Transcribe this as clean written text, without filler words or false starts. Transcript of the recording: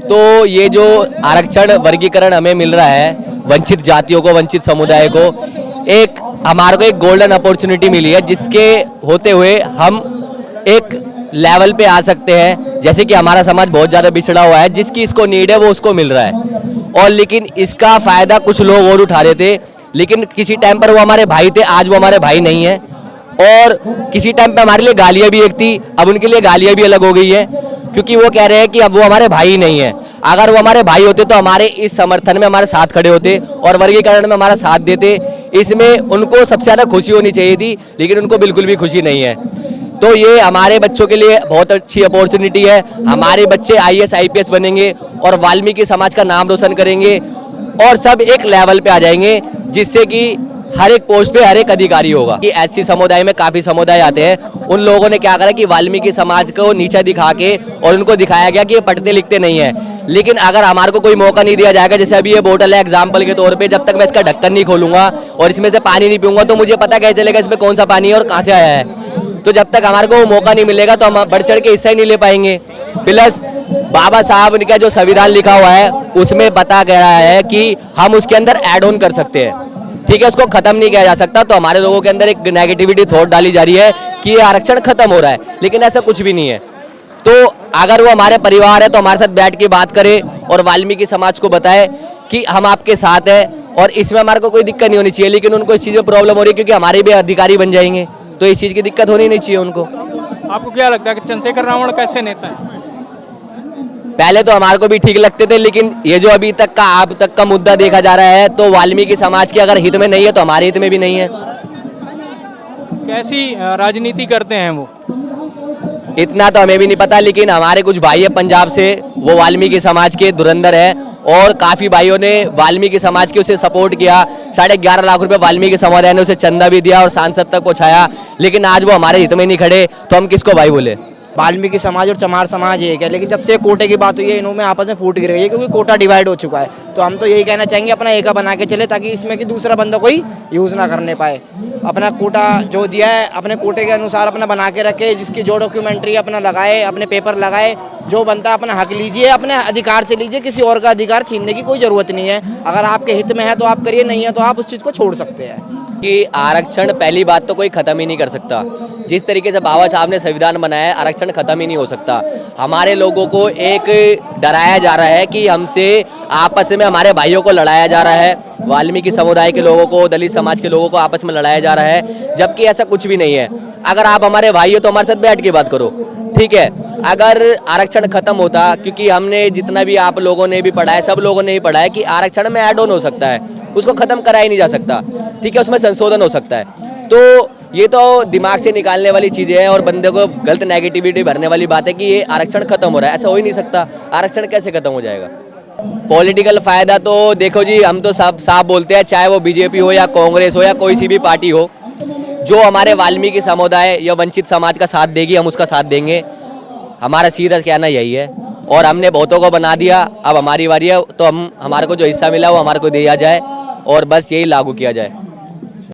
तो ये जो आरक्षण वर्गीकरण हमें मिल रहा है, वंचित जातियों को, वंचित समुदाय को, एक हमारे को एक गोल्डन अपॉर्चुनिटी मिली है, जिसके होते हुए हम एक लेवल पे आ सकते हैं। जैसे कि हमारा समाज बहुत ज़्यादा बिछड़ा हुआ है, जिसकी इसको नीड है वो उसको मिल रहा है, और लेकिन इसका फ़ायदा कुछ लोग और उठा रहे थे, लेकिन किसी टाइम पर वो हमारे भाई थे, आज वो हमारे भाई नहीं है। और किसी टाइम पे हमारे लिए गालियाँ भी एक थी, अब उनके लिए गालियाँ भी अलग हो गई है, क्योंकि वो कह रहे हैं कि अब वो हमारे भाई नहीं है। अगर वो हमारे भाई होते तो हमारे इस समर्थन में हमारे साथ खड़े होते और वर्गीकरण में हमारा साथ देते। इसमें उनको सबसे ज़्यादा खुशी होनी चाहिए थी, लेकिन उनको बिल्कुल भी खुशी नहीं है। तो ये हमारे बच्चों के लिए बहुत अच्छी अपॉर्चुनिटी है। हमारे बच्चे IAS IPS बनेंगे और वाल्मीकि समाज का नाम रोशन करेंगे, और सब एक लेवल पे आ जाएंगे, जिससे कि हर एक पोस्ट पे हर एक अधिकारी होगा। कि SC समुदाय में काफ़ी समुदाय आते हैं, उन लोगों ने क्या करा कि वाल्मीकि समाज को नीचा दिखा के और उनको दिखाया गया कि ये पढ़ते लिखते नहीं है। लेकिन अगर हमारे को कोई मौका नहीं दिया जाएगा, जैसे अभी ये बोतल है एग्जाम्पल के तौर पे, जब तक मैं इसका ढक्कन नहीं खोलूंगा और इसमें से पानी नहीं पीऊंगा तो मुझे पता कैसे चलेगा इसमें कौन सा पानी है और कहाँ से आया है। तो जब तक हमारे को मौका नहीं मिलेगा तो हम बढ़ चढ़ के हिस्सा ही नहीं ले पाएंगे। प्लस बाबा साहब का जो संविधान लिखा हुआ है उसमें बता गया है कि हम उसके अंदर ऐड ऑन कर सकते हैं, ठीक है, उसको खत्म नहीं किया जा सकता। तो हमारे लोगों के अंदर एक नेगेटिविटी थॉट डाली जा रही है कि ये आरक्षण खत्म हो रहा है, लेकिन ऐसा कुछ भी नहीं है। तो अगर वो हमारे परिवार है तो हमारे साथ बैठ के बात करे और वाल्मीकि समाज को बताए कि हम आपके साथ हैं, और इसमें हमारे को कोई दिक्कत नहीं होनी चाहिए। लेकिन उनको इस चीज़ में प्रॉब्लम हो रही है क्योंकि हमारे भी अधिकारी बन जाएंगे, तो इस चीज़ की दिक्कत होनी नहीं चाहिए उनको। आपको क्या लगता है कि चंद्रशेखर रावण कैसे नेता है? पहले तो हमारे को भी ठीक लगते थे, लेकिन ये जो अभी तक का अब तक का मुद्दा देखा जा रहा है, तो वाल्मीकि समाज के अगर हित में नहीं है तो हमारे हित में भी नहीं है। कैसी राजनीति करते हैं वो? इतना तो हमें भी नहीं पता, लेकिन हमारे कुछ भाई है पंजाब से, वो वाल्मीकि समाज के धुरंधर है, और काफ़ी भाइयों ने वाल्मीकि समाज के उसे सपोर्ट किया। 11.5 लाख रुपए वाल्मीकि समुदाय ने उसे चंदा भी दिया और सांसद तक पहुंचाया, लेकिन आज वो हमारे हित में नहीं खड़े, तो हम किसको भाई बोले। वाल्मीकि समाज और चमार समाज एक है, लेकिन जब से कोटे की बात हुई है इन्हों में आपस में फूट गिर गई है, क्योंकि कोटा डिवाइड हो चुका है। तो हम तो यही कहना चाहेंगे अपना एका बना के चले, ताकि इसमें कि दूसरा बंदा कोई यूज़ ना करने पाए। अपना कोटा जो दिया है अपने कोटे के अनुसार अपना बना के रखे, जिसकी जो डॉक्यूमेंट्री अपना लगाए, अपने पेपर लगाए, जो बनता अपना हक लीजिए, अपने अधिकार से लीजिए, किसी और का अधिकार छीनने की कोई ज़रूरत नहीं है। अगर आपके हित में है तो आप करिए, नहीं है तो आप उस चीज़ को छोड़ सकते हैं। कि आरक्षण पहली बात तो कोई खत्म ही नहीं कर सकता। जिस तरीके से बाबा साहब ने संविधान बनाया है, आरक्षण खत्म ही नहीं हो सकता। हमारे लोगों को एक डराया जा रहा है कि हमसे आपस में हमारे भाइयों को लड़ाया जा रहा है, वाल्मीकि समुदाय के लोगों को, दलित समाज के लोगों को आपस में लड़ाया जा रहा है, जबकि ऐसा कुछ भी नहीं है। अगर आप हमारे भाई हो तो हमारे साथ बैठ के बात करो, ठीक है। अगर आरक्षण खत्म होता, क्योंकि हमने जितना भी आप लोगों ने भी पढ़ा है, सब लोगों ने ही पढ़ा है कि आरक्षण में ऐड ऑन हो सकता है, उसको खत्म करा ही नहीं जा सकता, ठीक है, उसमें संशोधन हो सकता है। तो ये तो दिमाग से निकालने वाली चीज़ें हैं और बंदे को गलत नेगेटिविटी भरने वाली बात है कि ये आरक्षण खत्म हो रहा है। ऐसा हो ही नहीं सकता, आरक्षण कैसे खत्म हो जाएगा। पॉलिटिकल फ़ायदा तो देखो जी, हम तो सब साफ बोलते हैं, चाहे वो BJP हो या कांग्रेस हो या कोई सी भी पार्टी हो, जो हमारे वाल्मीकि समुदाय या वंचित समाज का साथ देगी हम उसका साथ देंगे। हमारा सीधा कहना यही है, और हमने बहुतों को बना दिया, अब हमारी बारी है, तो हमारे को जो हिस्सा मिला वो हमारे को दिया जाए और बस यही लागू किया जाए।